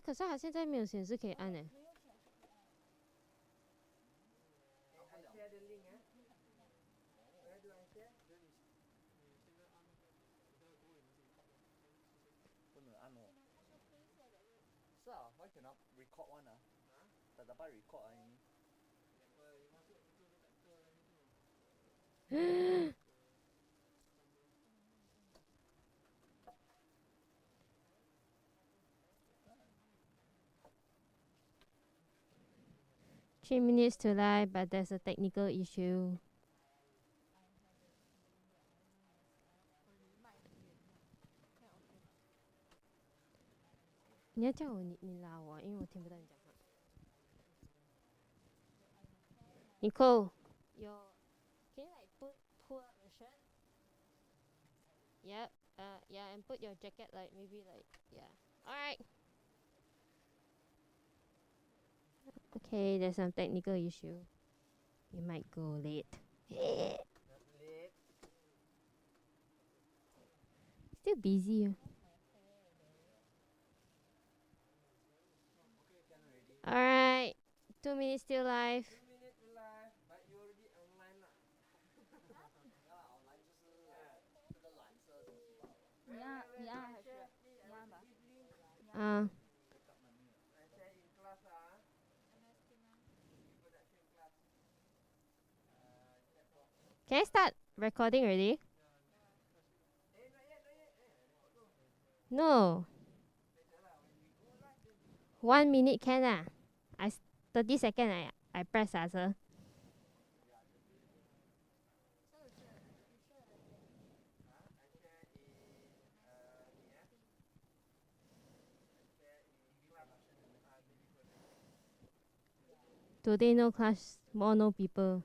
可是它现在没有显示可以按诶。不能按哦。是啊，why cannot record one 啊？tak dapat record ah ini. Three minutes to live, but there's a technical issue. 你要叫我你拉我，因为我听不到你讲话。Nicole, can you like pull up your shirt? Yep. Yeah, and put your jacket like maybe like yeah. All right. Okay, there's some technical issue. You might go late. Still busy. Alright. 2 minutes still live. 2 minutes live, but you already online 啦。online 就是这个蓝色的东西吧。你按还是你按吧。Uh. Can I start recording already? No. 1 minute can ah. 30 seconds I press answer. Today no class, more no people.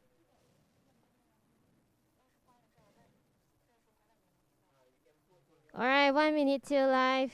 Alright, 1 minute till live.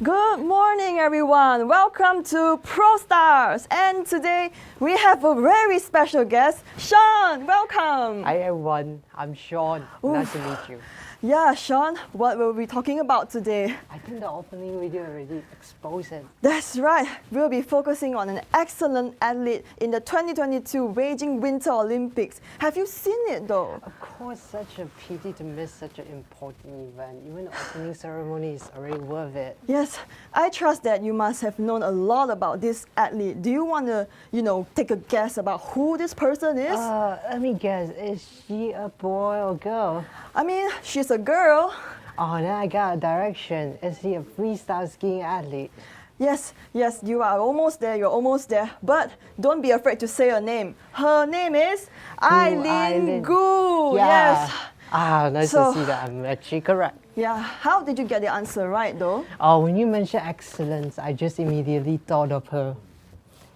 Good morning, everyone. Welcome to Pro Stars. And today we have a very special guest, Sean. Welcome. Hi everyone, I'm Sean. Nice to meet you. Yeah, Sean, what will we be talking about today? I think the opening video already exposed it. That's right. We'll be focusing on an excellent athlete in the 2022 Beijing Winter Olympics. Have you seen it though? Of course, such a pity to miss such an important event. Even the opening ceremony is already worth it. Yes, I trust that you must have known a lot about this athlete. Do you want to, take a guess about who this person is? Let me guess, is she a boy or girl? I mean, she's a girl. Oh, then I got a direction. Is he a freestyle skiing athlete? Yes, you are almost there, you're almost there. But don't be afraid to say her name. Her name is Eileen Gu. Yeah. Yes. Nice So- to see that I'm actually correct. Yeah, how did you get the answer right though? Oh, when you mentioned excellence, I just immediately thought of her.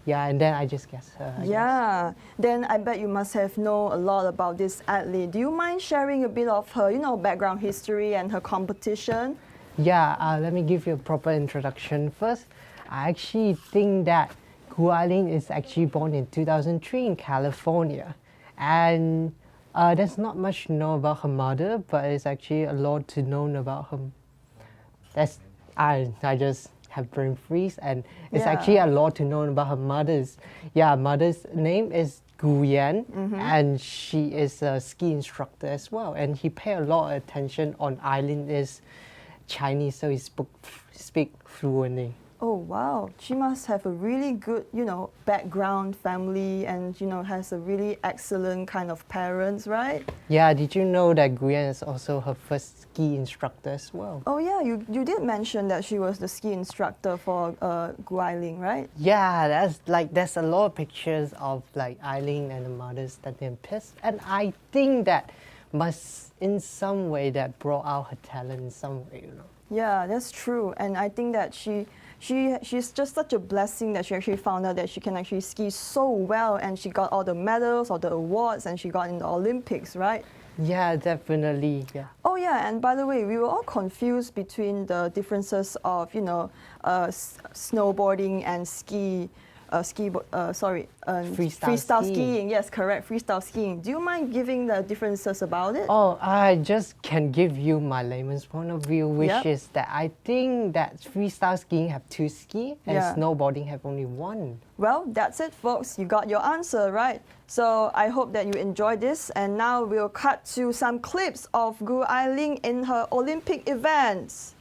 Yeah, and then I just guessed her. I guess. Yeah, then I bet you must have known a lot about this athlete. Do you mind sharing a bit of her, background history and her competition? Yeah, let me give you a proper introduction first. I actually think that Gu Eileen is actually born in 2003 in California. And there's not much to know about her mother, but it's actually a lot to know about her. I just have brain freeze, and it's Yeah. actually a lot to know about her mother's. Yeah, mother's name is Gu Yan, and she is a ski instructor as well. And he paid a lot of attention on Eileen is Chinese, so he speak fluently. Oh wow, she must have a really good, background, family, and has a really excellent kind of parents, right? Yeah, did you know that Guyan is also her first ski instructor as well? Oh yeah, you did mention that she was the ski instructor for Gu Eiling, right? Yeah, there's a lot of pictures of like Eileen and the mother standing in pits, and I think that must in some way that brought out her talent in some way, Yeah, that's true, and I think that she's just such a blessing that she actually found out that she can actually ski so well, and she got all the medals, all the awards, and she got in the Olympics, right? Yeah, definitely. Yeah. Oh yeah, and by the way, we were all confused between the differences of snowboarding and freestyle skiing. Yes, correct, freestyle skiing. Do you mind giving the differences about it? Oh, I just can give you my layman's point of view, which Yep. is that I think that freestyle skiing have 2 ski and Yeah. snowboarding have only 1. Well, that's it, folks. You got your answer, right? So I hope that you enjoyed this. And now we'll cut to some clips of Gu Eiling in her Olympic events.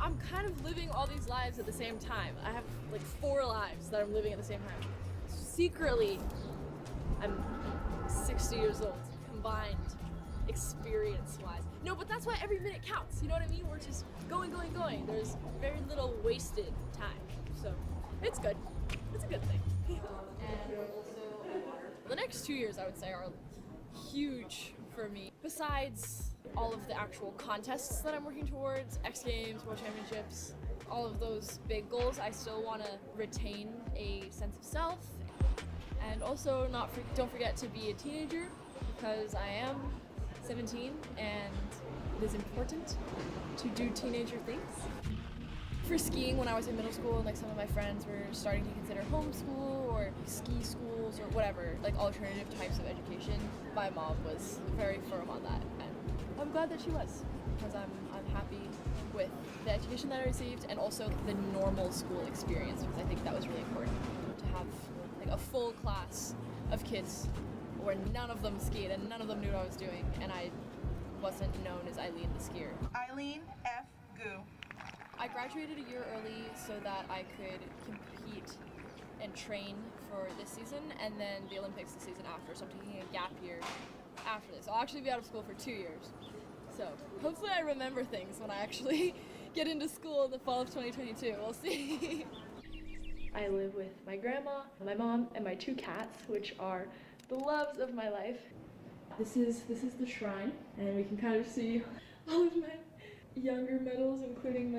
I'm kind of living all these lives at the same time. I have like 4 lives that I'm living at the same time. Secretly, I'm 60 years old, combined, experience-wise. No, but that's why every minute counts, you know what I mean? We're just going. There's very little wasted time. So, it's good. It's a good thing. The next 2 years, I would say, are huge for me. Besides all of the actual contests that I'm working towards, X Games, World Championships, all of those big goals, I still want to retain a sense of self, and also don't forget to be a teenager, because I am 17 and it is important to do teenager things. For skiing, when I was in middle school, and like some of my friends were starting to consider homeschool or ski schools or whatever, like alternative types of education, my mom was very firm on that, and I'm glad that she was, because I'm happy with the education that I received and also the normal school experience, because I think that was really important to have like a full class of kids where none of them skied and none of them knew what I was doing, and I wasn't known as Eileen the skier. Eileen F. Gu. I graduated a year early so that I could compete and train for this season and then the Olympics the season after. So I'm taking a gap year after this. I'll actually be out of school for 2 years. So hopefully I remember things when I actually get into school in the fall of 2022. We'll see. I live with my grandma, my mom, and my 2 cats, which are the loves of my life. This is the shrine, and we can kind of see all of my younger medals, including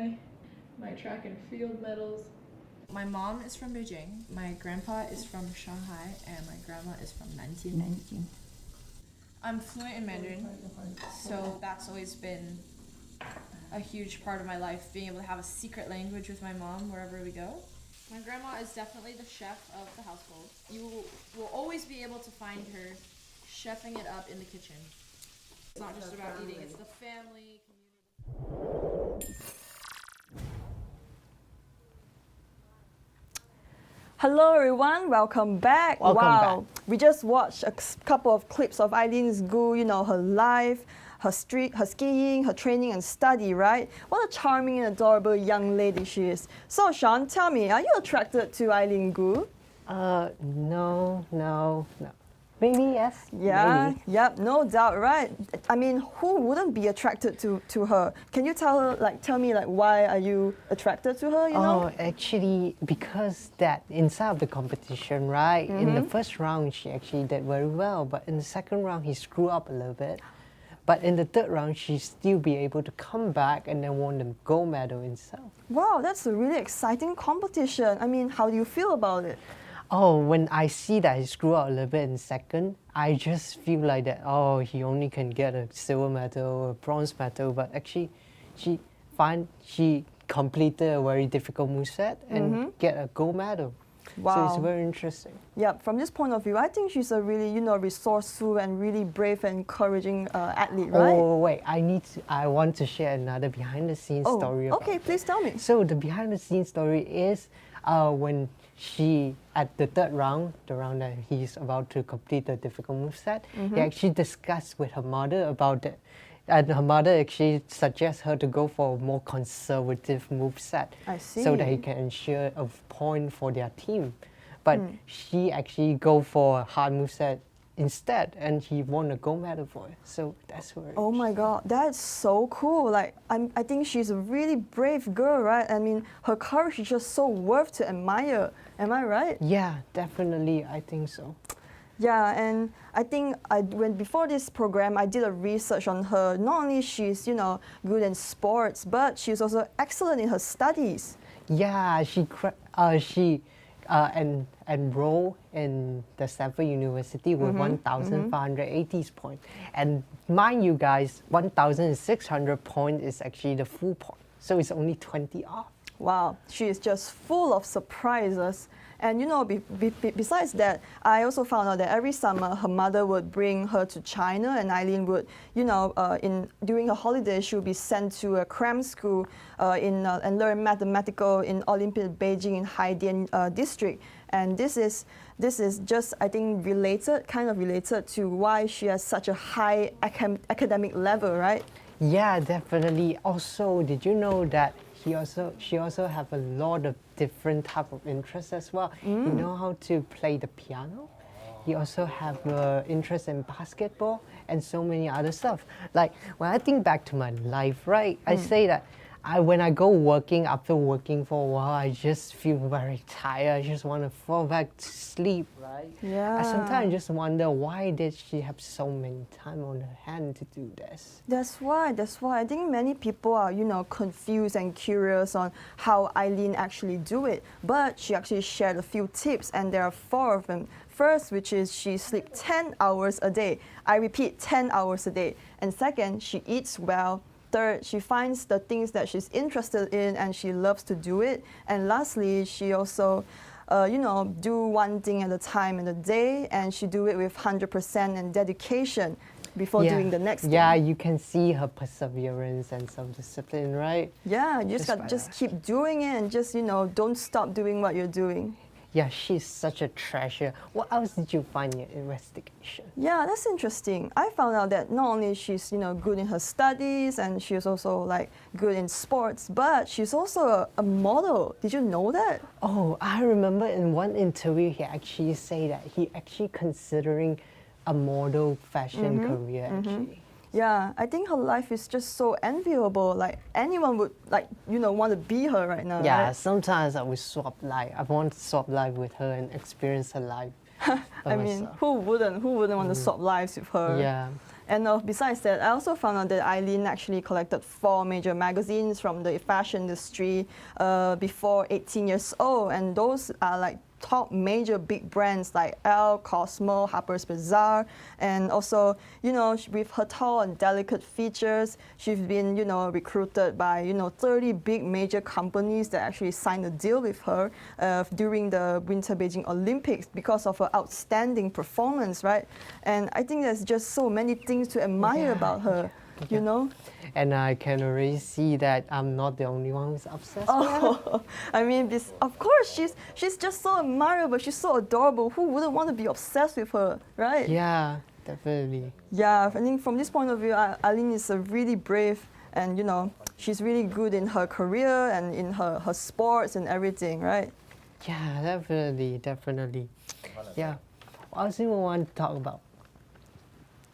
my track and field medals. My mom is from Beijing, my grandpa is from Shanghai, and my grandma is from Nanjing. I'm fluent in Mandarin, so that's always been a huge part of my life, being able to have a secret language with my mom wherever we go. My grandma is definitely the chef of the household. You will always be able to find her chefing it up in the kitchen. It's not just about eating, it's the family, community. Hello everyone, welcome back. Welcome wow, back. We just watched a couple of clips of Eileen's Gu, her life, her skiing, her training and study, right? What a charming and adorable young lady she is. So Sean, tell me, are you attracted to Eileen Gu? No. Maybe yes. Yeah, Maybe. yep, no doubt, right? I mean, who wouldn't be attracted to her? Can you tell me why are you attracted to her, you know? Actually, because that inside of the competition, right? In the first round, she actually did very well, but in the second round, he screwed up a little bit. But in the third round, she still be able to come back and then won the gold medal itself. Wow, that's a really exciting competition. I mean, how do you feel about it? Oh, when I see that he screwed up a little bit in second, I just feel like that, he only can get a silver medal, a bronze medal, but actually she completed a very difficult moveset and get a gold medal. Wow. So it's very interesting. Yeah, from this point of view, I think she's a really, resourceful and really brave and encouraging athlete, right? Oh, wait, I want to share another behind the scenes story about okay, please tell me. So the behind the scenes story is when she, at the third round, the round that he's about to complete the difficult moveset, he actually discussed with her mother about it. And her mother actually suggests her to go for a more conservative moveset. I see. So that he can ensure a point for their team. But she actually go for a hard moveset instead, and he won a gold medal for it. So that's very Oh my God, that's so cool. I think she's a really brave girl, right? I mean, her courage is just so worth to admire. Am I right? Yeah, definitely, I think so. Yeah, and I think before this program, I did a research on her. Not only she's, good in sports, but she's also excellent in her studies. Yeah, she enrolled in the Stanford University with 1,580 points. And mind you guys, 1,600 points is actually the full point. So it's only 20 off. Wow, she is just full of surprises. And besides that, I also found out that every summer her mother would bring her to China, and Eileen would, during her holidays, she would be sent to a cram school and learn mathematical in Olympic Beijing in Haidian district. And this is just, I think, kind of related to why she has such a high academic level, right? Yeah, definitely. Also, did you know that she also have a lot of different type of interests as well. You know how to play the piano. He also have interest in basketball and so many other stuff. Like when I think back to my life, right? I say that when I go working, after working for a while, I just feel very tired. I just want to fall back to sleep, right? Yeah. I sometimes just wonder, why did she have so many time on her hand to do this? That's why. I think many people are, confused and curious on how Eileen actually do it. But she actually shared a few tips, and there are 4 of them. First, which is she sleeps 10 hours a day. I repeat, 10 hours a day. And second, she eats well. Third, she finds the things that she's interested in and she loves to do it. And lastly, she also, do one thing at a time in a day, and she do it with 100% and dedication before doing the next thing. Yeah, you can see her perseverance and self-discipline, right? Yeah, you just keep doing it and just, don't stop doing what you're doing. yeah, she's such a treasure. What else did you find in your investigation? Yeah, that's interesting. I found out that not only she's good in her studies and she's also like good in sports, but she's also a model. Did you know that? Oh, I remember in one interview he actually said that he actually considering a model fashion career actually. Yeah, I think her life is just so enviable. Like anyone would want to be her right now. Yeah, right? sometimes I would swap life. I want to swap life with her and experience her life. I mean, who wouldn't want to swap lives with her? Yeah. And besides that, I also found out that Eileen actually collected 4 major magazines from the fashion industry before 18 years old, and those are like top major big brands like Elle, Cosmo, Harper's Bazaar, and also, with her tall and delicate features, she's been, recruited by, 30 big major companies that actually signed a deal with her during the Winter Beijing Olympics because of her outstanding performance, right? And I think there's just so many things to admire about her, you know? And I can already see that I'm not the only one who's obsessed with her. Oh, I mean, of course, she's just so admirable. She's so adorable. Who wouldn't want to be obsessed with her, right? Yeah, definitely. Yeah, I think from this point of view, Eileen is a really brave, and she's really good in her career and in her sports and everything, right? Yeah, definitely. Yeah. What else do you want to talk about?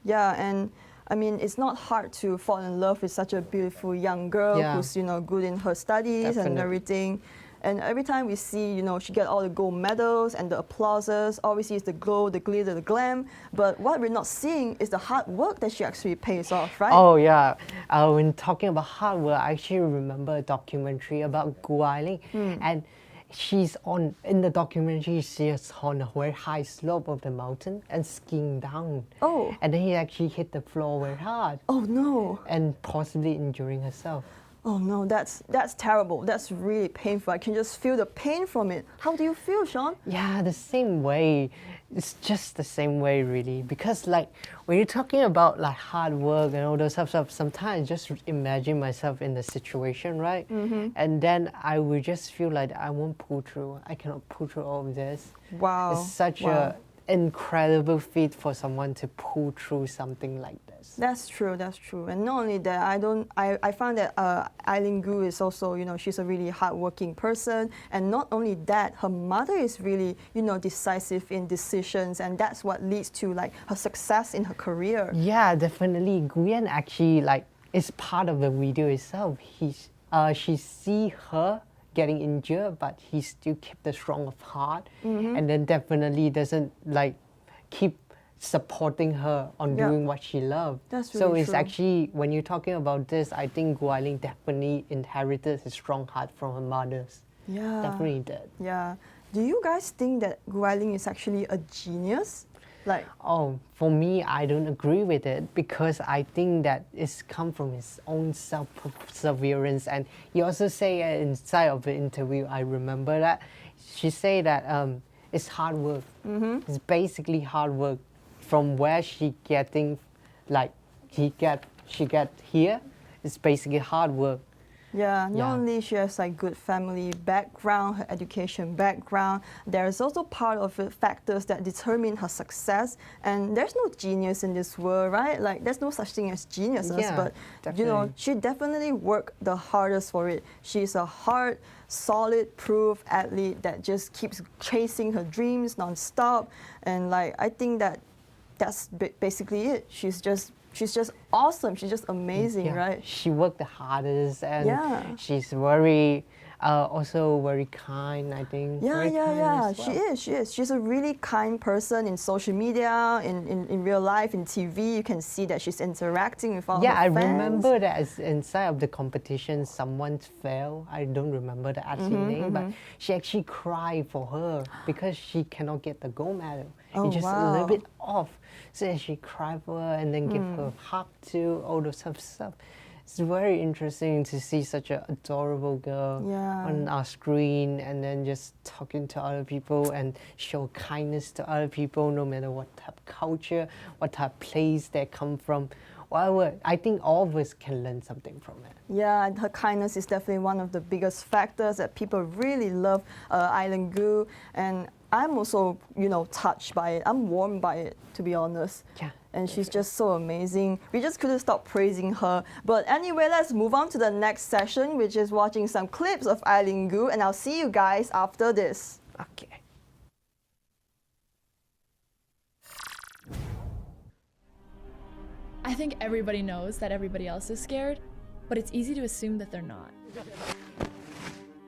Yeah, and I mean, it's not hard to fall in love with such a beautiful young girl Yeah. who's, good in her studies and Definitely. everything. And every time we see, she get all the gold medals and the applauses, all we see is the glow, the glitter, the glam. But what we're not seeing is the hard work that she actually pays off, right? Oh yeah, when talking about hard work, I actually remember a documentary about Gu Ailing, and she's in the documentary. She's on a very high slope of the mountain and skiing down. Oh. And then he actually hit the floor very hard Oh no. and possibly injuring herself. Oh no, that's terrible. That's really painful. I can just feel the pain from it. How do you feel, Sean? Yeah, the same way. It's just the same way, really. Because like when you're talking about like hard work and all those stuff, sometimes I just imagine myself in the situation, right? And then I would just feel like I won't pull through. I cannot pull through all of this. Wow. It's such a incredible feat for someone to pull through something like this. That's true. And not only that, I found that Eileen Gu is also, she's a really hardworking person. And not only that, her mother is really, decisive in decisions. And that's what leads to like her success in her career. Yeah, definitely. Nguyen actually like is part of the video itself. She see her getting injured, but he still keep the strong of heart, and then definitely doesn't like keep supporting her on doing what she loves. That's so really it's true. actually, when you're talking about this, I think Gu Ailing definitely inherited his strong heart from her mother's. Yeah. Definitely did. Yeah. Do you guys think that Gu Ailing is actually a genius? Like, Oh, for me, I don't agree with it because I think that it's come from his own self-perseverance. And he also say inside of the interview, I remember that, she say that it's hard work. It's basically hard work from where she getting, like, she get here. It's basically hard work. yeah, not Yeah. only she has like good family background, her education background, there is also part of it factors that determine her success. And there's no genius in this world, right? Like there's no such thing as geniuses, Yeah, but definitely. she definitely worked the hardest for it. She's a hard, solid, proof athlete that just keeps chasing her dreams nonstop. And like I think that's basically it. She's just awesome. She's just amazing, Yeah. right? She worked the hardest, and Yeah. she's very, also very kind, I think. Yeah, Very kind as She well. is. She's a really kind person in social media, in real life, in TV. You can see that she's interacting with all Yeah, her I fans. remember that inside of the competition, someone fell. I don't remember the athlete name, but she actually cried for her because she cannot get the gold medal. Oh, It's just a wow. little bit off. So she cried for her and then give her a hug too, all those stuff. It's very interesting to see such an adorable girl Yeah. on our screen and then just talking to other people and show kindness to other people no matter what type of culture, what type of place they come from, whatever. I think all of us can learn something from it. Yeah, and her kindness is definitely one of the biggest factors that people really love Eileen Gu. And I'm also, touched by it. I'm warmed by it, to be honest. Yeah. And she's just so amazing. We just couldn't stop praising her. But anyway, let's move on to the next session, which is watching some clips of Eileen Gu. And I'll see you guys after this. Okay. I think everybody knows that everybody else is scared, but it's easy to assume that they're not.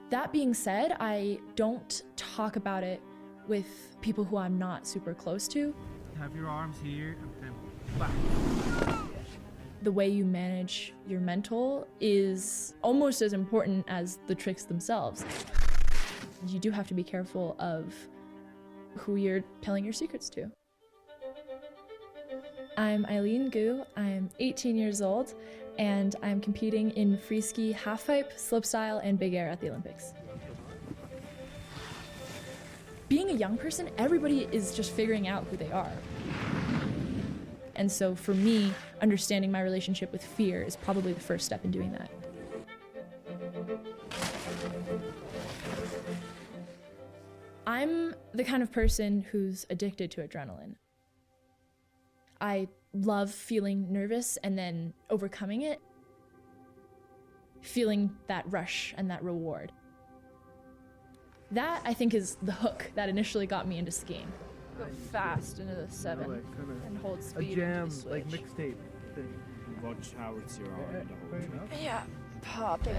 That being said, I don't talk about it with people who I'm not super close to. Have your arms here and then back. The way you manage your mental is almost as important as the tricks themselves. You do have to be careful of who you're telling your secrets to. I'm Eileen Gu, I'm 18 years old, and I'm competing in free ski halfpipe, slopestyle, and big air at the Olympics. Being a young person, everybody is just figuring out who they are. And so for me, understanding my relationship with fear is probably the first step in doing that. I'm the kind of person who's addicted to adrenaline. I love feeling nervous and then overcoming it, feeling that rush and that reward. That, I think, is the hook that initially got me into skiing. Go fast into the 7 and hold A speed jam, into the like switch. mixtape thing. Watch how it's your arm the whole time. Yeah, pop it.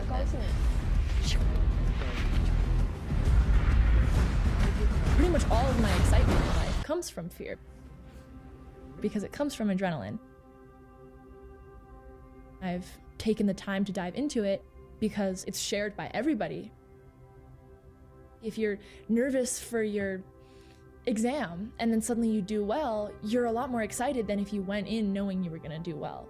Pretty much all of my excitement in life comes from fear, because it comes from adrenaline. I've taken the time to dive into it because it's shared by everybody. If you're nervous for your exam and then suddenly you do well, you're a lot more excited than if you went in knowing you were going to do well.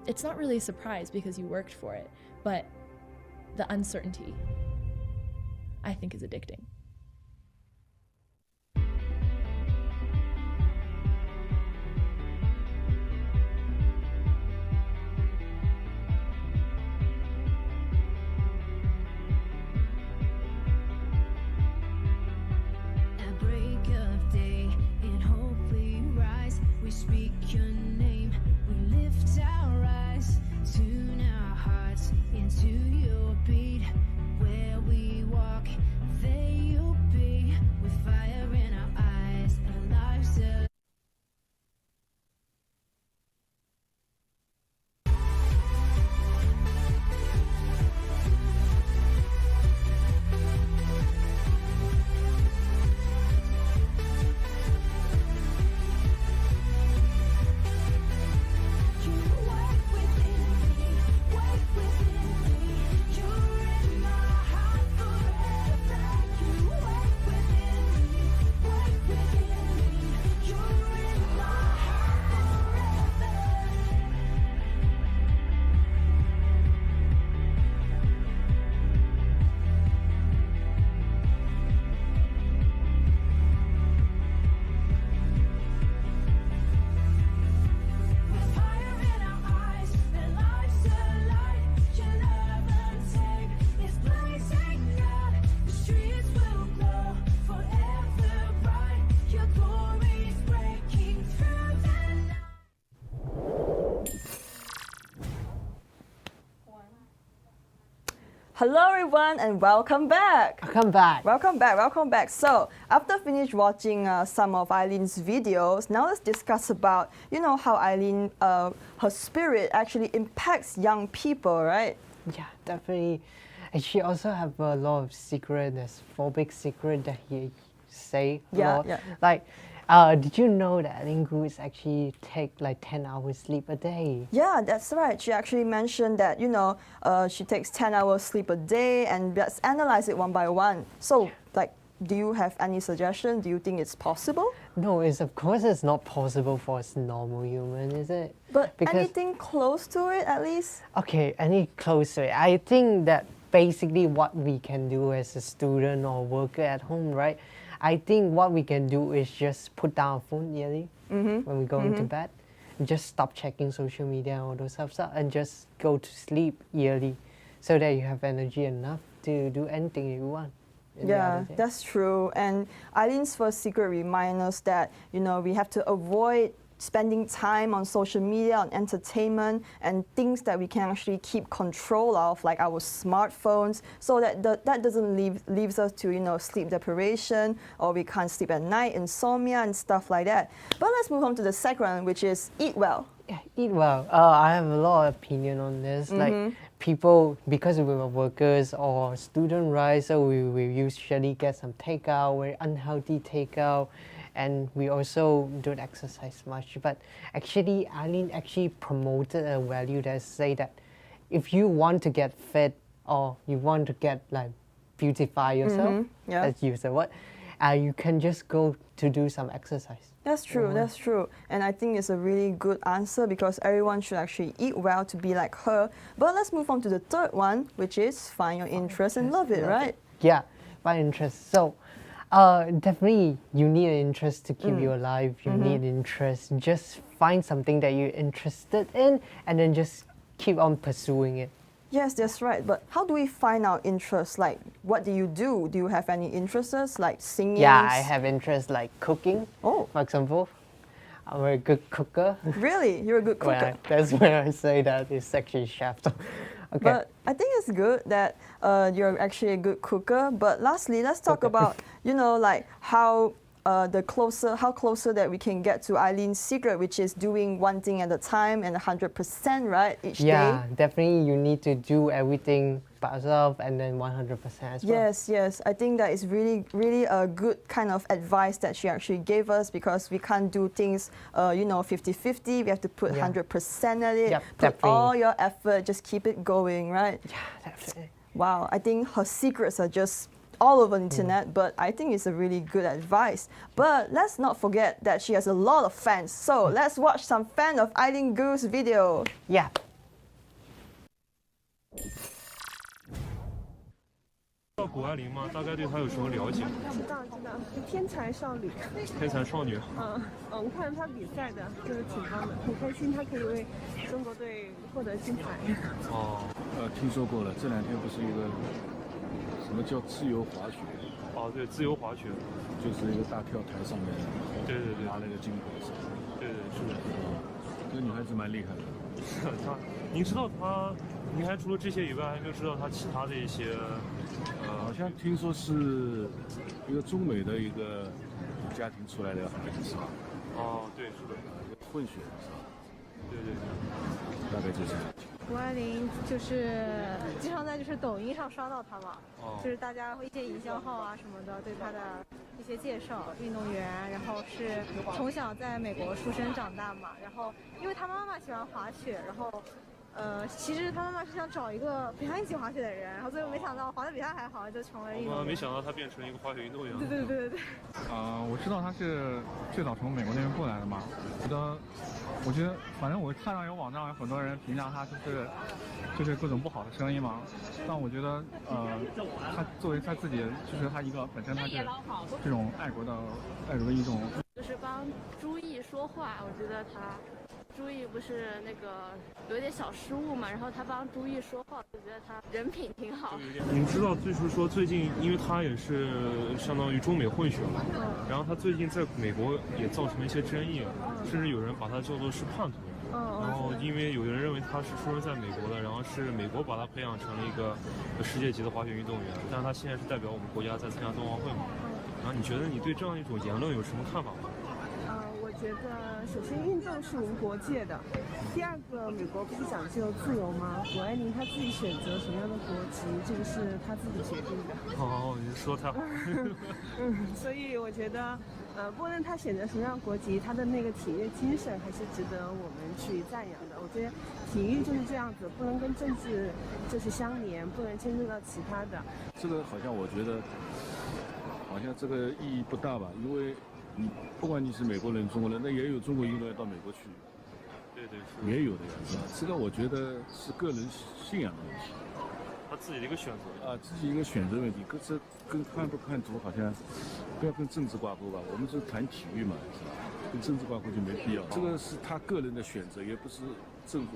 It's not really a surprise because you worked for it, but the uncertainty, I think, is addicting. Speak your name, we lift our eyes, tune our hearts into your beat. Where we walk, there you'll be, with fire in our eyes, our lives are. Hello everyone and welcome back. Welcome back. Welcome back. So after finish watching some of Eileen's videos, now let's discuss about, how Eileen, her spirit actually impacts young people, right? Yeah, definitely. And she also have a lot of secret. There's 4 big secret that he say. Yeah. Like, did you know that Eileen Gu is actually take like 10 hours sleep a day? Yeah, that's right. She actually mentioned that, she takes 10 hours sleep a day, and let's analyze it one by one. So, do you have any suggestion? Do you think it's possible? No, of course it's not possible for a normal human, is it? But anything close to it at least? Okay, any closer. I think that basically what we can do as a student or worker at home, right? I think what we can do is just put down our phone yearly when we go into bed. just stop checking social media and all those stuff and just go to sleep early so that you have energy enough to do anything you want. Yeah, that's true. And Eileen's first secret reminds us that, we have to avoid spending time on social media, on entertainment, and things that we can actually keep control of, like our smartphones, so that that doesn't leaves us to, sleep deprivation, or we can't sleep at night, insomnia, and stuff like that. But let's move on to the second one, which is eat well. Yeah, eat well. I have a lot of opinion on this. Like people, because we were workers or student, right? So we usually get some takeout, very unhealthy takeout, and we also don't exercise much. But actually, Eileen actually promoted a value that say that if you want to get fit or you want to get like beautify yourself, let's use the word, you can just go to do some exercise. That's true, that's true. And I think it's a really good answer because everyone should actually eat well to be like her. But let's move on to the third one, which is find your interest and love it, right? Yeah, find interest. So definitely you need an interest to keep you alive. You need interest. Just find something that you're interested in and then just keep on pursuing it. Yes, that's right. But how do we find our interests? Like, what do you do? Do you have any interests, like singing? Yeah, I have interests like cooking. Oh. For example, I'm a good cooker. Really? You're a good cooker? Well, that's where I say that it's actually chef. Okay. But I think it's good that you're actually a good cooker. But lastly, let's talk about, like how closer that we can get to Eileen's secret, which is doing one thing at a time and 100%, right, each day. Yeah, definitely you need to do everything by yourself and then 100% as well. Yes. I think that is really, really a good kind of advice that she actually gave us because we can't do things, 50-50. We have to put 100% at it. Yep, put definitely. all your effort, just keep it going, right? Yeah, definitely. Wow, I think her secrets are just all over the internet, but I think it's a really good advice. But let's not forget that she has a lot of fans. So let's watch some fan of Eileen Gu's video. Yeah. 知道谷爱凌吗？大概对她有什么了解？知道，天才少女。天才少女。我看她比赛的，就是挺棒的，很开心，她可以为中国队获得金牌。哦。听说过了，这两天不是一个什么叫自由滑雪？哦，对，自由滑雪，就是一个大跳台上面，对，拿了个金牌是吧？对，是的。这个女孩子蛮厉害的。是她，您知道她？您还除了这些以外，还没有知道她其他的一些？好像听说是一个中美的一个家庭出来的孩子是吧？哦，对，是的，混血是吧？对，大概就是。谷爱凌就是经常在抖音上刷到她嘛，就是大家一些营销号啊什么的对她的一些介绍，运动员，然后是从小在美国出生长大嘛，然后因为她妈妈喜欢滑雪，然后其实她妈妈是想找一个陪她一起滑雪的人，然后最后没想到滑得比她还好，就成了运动员。没想到她变成一个滑雪运动员。对。我知道她是最早从美国那边过来的嘛，我觉得反正我看到有网上有很多人评价她就是各种不好的声音嘛，但我觉得她作为她自己，就是她一个本身她是这种爱国的一种，就是帮朱毅说话，我觉得朱毅不是那个有点小失误嘛，然后他帮朱毅说话，我觉得他人品挺好。您知道，就是说最近，因为他也是相当于中美混血嘛，然后他最近在美国也造成了一些争议，甚至有人把他叫做是叛徒。然后因为有人认为他是出生在美国的，然后是美国把他培养成了一个世界级的滑雪运动员，但是他现在是代表我们国家在参加冬奥会嘛。然后你觉得你对这样一种言论有什么看法吗？我觉得首先运动是无国界的，第二个美国不是讲究自由吗？谷爱凌她自己选择什么样的国籍，这个是她自己决定的。哦，你说太好。所以我觉得，不论她选择什么样的国籍，她的那个体育精神还是值得我们去赞扬的。我觉得体育就是这样子，不能跟政治就是相连，不能牵涉到其他的。这个好像我觉得，好像这个意义不大吧，因为。不管你是美国人、中国人，那也有中国运动员到美国去，对，也有的呀，是吧？这个我觉得是个人信仰的问题，他自己的一个选择啊，自己一个选择问题，跟看不看足好像不要跟政治挂钩吧。我们是谈体育嘛，是吧？跟政治挂钩就没必要。这个是他个人的选择，也不是政府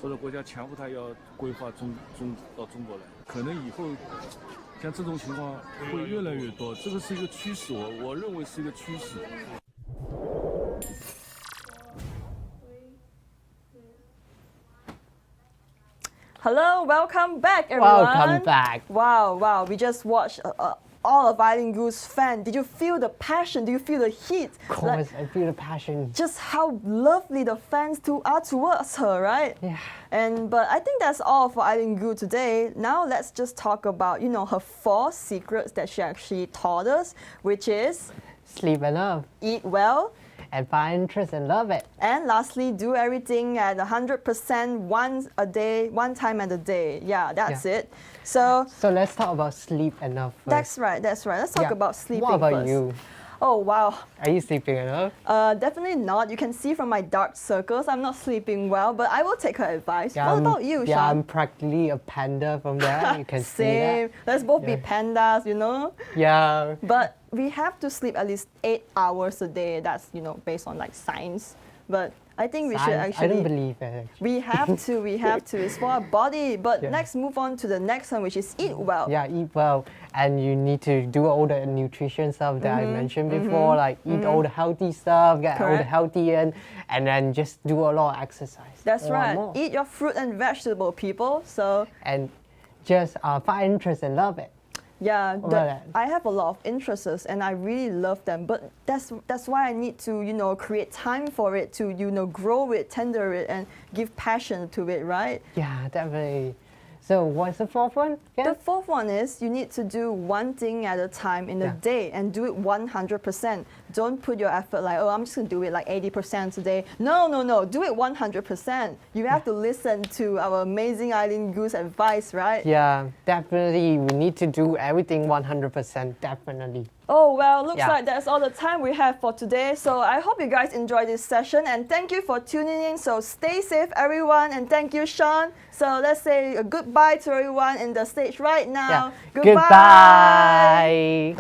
或者国家强迫他要规划到中国来。可能以后像这种情况会越来越多，这个是一个趋势，我认为是一个趋势。Hello, welcome back, everyone. Welcome back. Wow, we just watched all of Eileen Gu's fan. Did you feel the passion? Do you feel the heat? Of course, I feel the passion. Just how lovely the fans are towards her, right? Yeah. But I think that's all for Eileen Gu today. Now let's just talk about, her 4 secrets that she actually taught us, which is sleep enough, eat well, and find interest and love it. And lastly, do everything at 100% once a day, one time at a day. Yeah, that's it. So let's talk about sleep enough first. That's right. Let's talk about sleeping What about first. you? Oh, wow. Are you sleeping enough? Definitely not. You can see from my dark circles, I'm not sleeping well, but I will take her advice. What about you, Sean? Yeah, I'm practically a panda from there. You can see that. Same. Let's both be pandas, Yeah. But we have to sleep at least 8 hours a day. That's, based on like science. But I think we should actually... I don't believe it. We have to. It's for our body. But let's move on to the next one, which is eat well. Yeah, eat well. And you need to do all the nutrition stuff that I mentioned before, like eat all the healthy stuff, get all the healthy in, and then just do a lot of exercise. That's right. Eat your fruit and vegetable, people. And just find interest and love it. Yeah, I have a lot of interests and I really love them, but that's why I need to, create time for it, to, grow it, tender it, and give passion to it, right? Yeah, definitely. So what's the 4th one? Yeah. The 4th one is you need to do one thing at a time in a day and do it 100%. Don't put your effort like, oh, I'm just going to do it like 80% today. No. Do it 100%. You have to listen to our amazing Eileen Gu's advice, right? Yeah, definitely. We need to do everything 100%, definitely. Oh, well, looks like that's all the time we have for today. So I hope you guys enjoyed this session and thank you for tuning in. So stay safe, everyone, and thank you, Sean. So let's say a goodbye to everyone in the stage right now. Yeah. Goodbye.